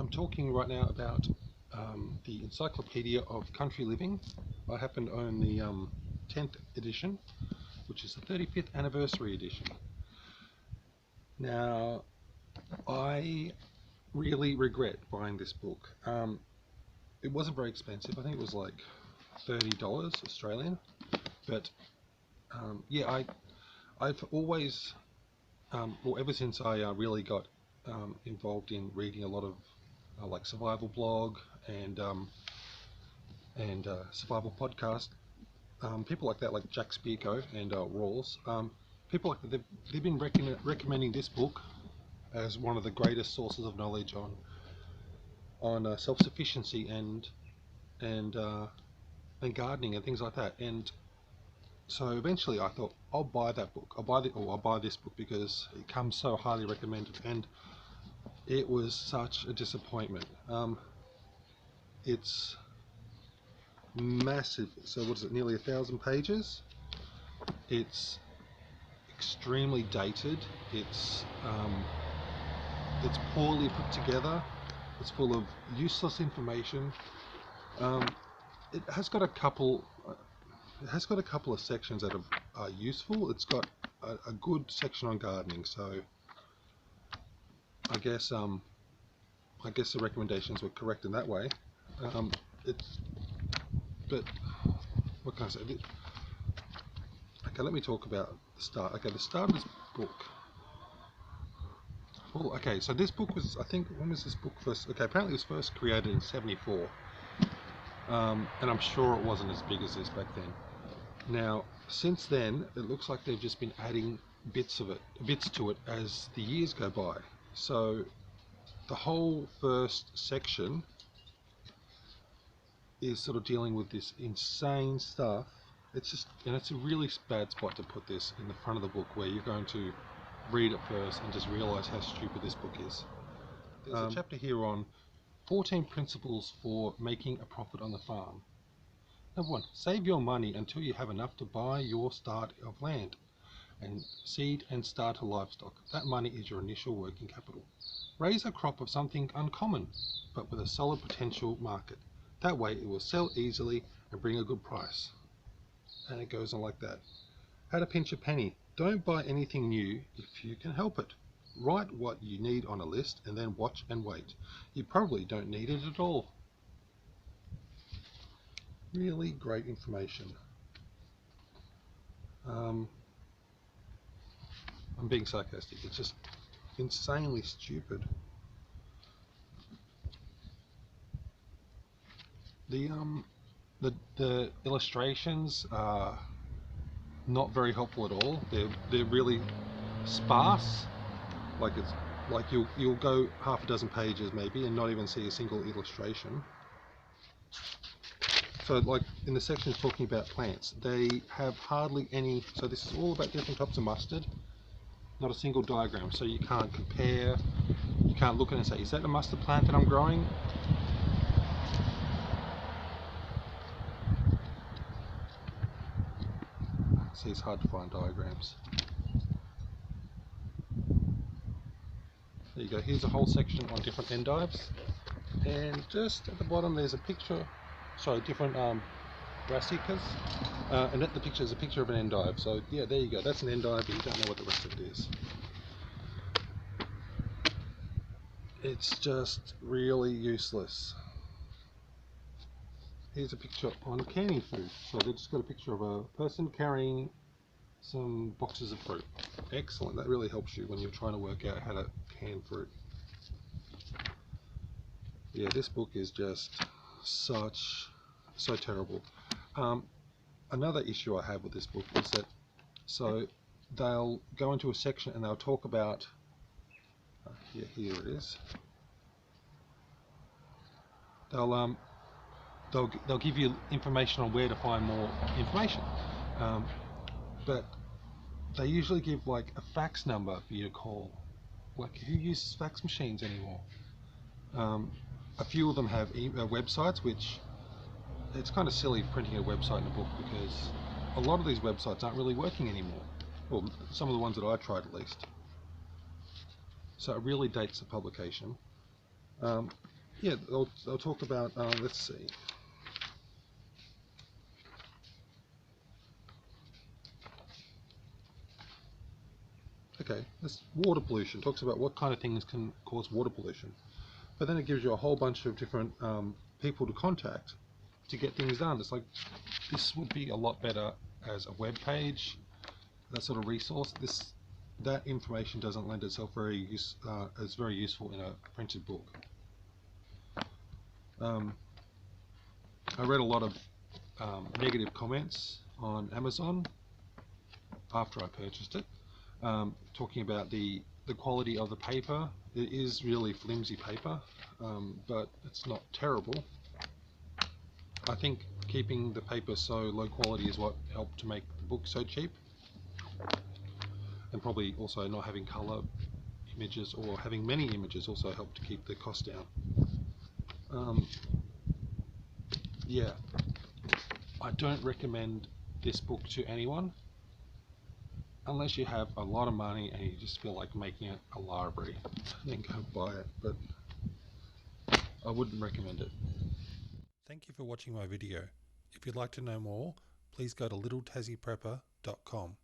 I'm talking right now about the Encyclopedia of Country Living. I happen to own the 10th edition, which is the 35th anniversary edition. Now, I really regret buying this book. It wasn't very expensive. I think it was like $30 Australian. But yeah, I've always, well, ever since I really got involved in reading a lot of like survival blog and survival podcast, people like that, like Jack Spirko and Rawls, people like that, they've been recommending this book as one of the greatest sources of knowledge on self-sufficiency and gardening and things like that. And so eventually I thought I'll buy that book. I'll buy this book because it comes so highly recommended, and it was such a disappointment. It's massive. So what is it? Nearly 1,000 pages. It's extremely dated. It's poorly put together. It's full of useless information. It has got a couple. It has got a couple of sections that are useful. It's got a good section on gardening. So I guess the recommendations were correct in that way. But what can I say? Okay, let me talk about the start. Okay, the start of this book. Well, okay, so this book was, I think, when was this book first? Okay, apparently it was first created in '74, and I'm sure it wasn't as big as this back then. Now, since then, it looks like they've just been adding bits to it as the years go by. So the whole first section is sort of dealing with this insane stuff. It's a really bad spot to put this in the front of the book, where you're going to read it first and just realize how stupid this book is. There's a chapter here on 14 principles for making a profit on the farm. Number 1, save your money until you have enough to buy your start of land and seed and starter livestock. That money is your initial working capital. Raise a crop of something uncommon, but with a solid potential market. That way it will sell easily and bring a good price. And it goes on like that. How to pinch a penny. Don't buy anything new if you can help it. Write what you need on a list and then watch and wait. You probably don't need it at all. Really great information. I'm being sarcastic. It's just insanely stupid. The illustrations are not very helpful at all. They're really sparse. Like you'll go half a dozen pages maybe and not even see a single illustration. So like in the section talking about plants, they have hardly any. So this is all about different types of mustard. Not a single diagram, so you can't compare. You can't look at it and say, is that the mustard plant that I'm growing? See, it's hard to find diagrams. There you go. Here's a whole section on different endives, and just at the bottom there's a picture. Sorry, different brassicas, and at the picture is a picture of an endive. So yeah, there you go. That's an endive, but you don't know what the rest of it is. It's just really useless. Here's a picture on canning food. So they've just got a picture of a person carrying some boxes of fruit. Excellent. That really helps you when you're trying to work out how to can fruit. Yeah, this book is just so terrible. Another issue I have with this book is that, so they'll go into a section and they'll talk about, here it is. They'll give you information on where to find more information, but they usually give like a fax number for you to call. Like, who uses fax machines anymore? A few of them have websites, which it's kind of silly printing a website in a book because a lot of these websites aren't really working anymore. Well, some of the ones that I tried at least. So it really dates the publication. yeah, they'll talk about, let's see. Okay, this water pollution talks about what kind of things can cause water pollution. But then it gives you a whole bunch of different people to contact to get things done. It's like, this would be a lot better as a web page, that sort of resource. That information doesn't lend itself as very useful in a printed book. I read a lot of negative comments on Amazon after I purchased it, talking about the quality of the paper. It is really flimsy paper, but it's not terrible. I think keeping the paper so low quality is what helped to make the book so cheap, and probably also not having color images or having many images also helped to keep the cost down. Yeah, I don't recommend this book to anyone unless you have a lot of money and you just feel like making it a library. Then go buy it, but I wouldn't recommend it. Thank you for watching my video. If you'd like to know more, please go to littletassyprepper.com.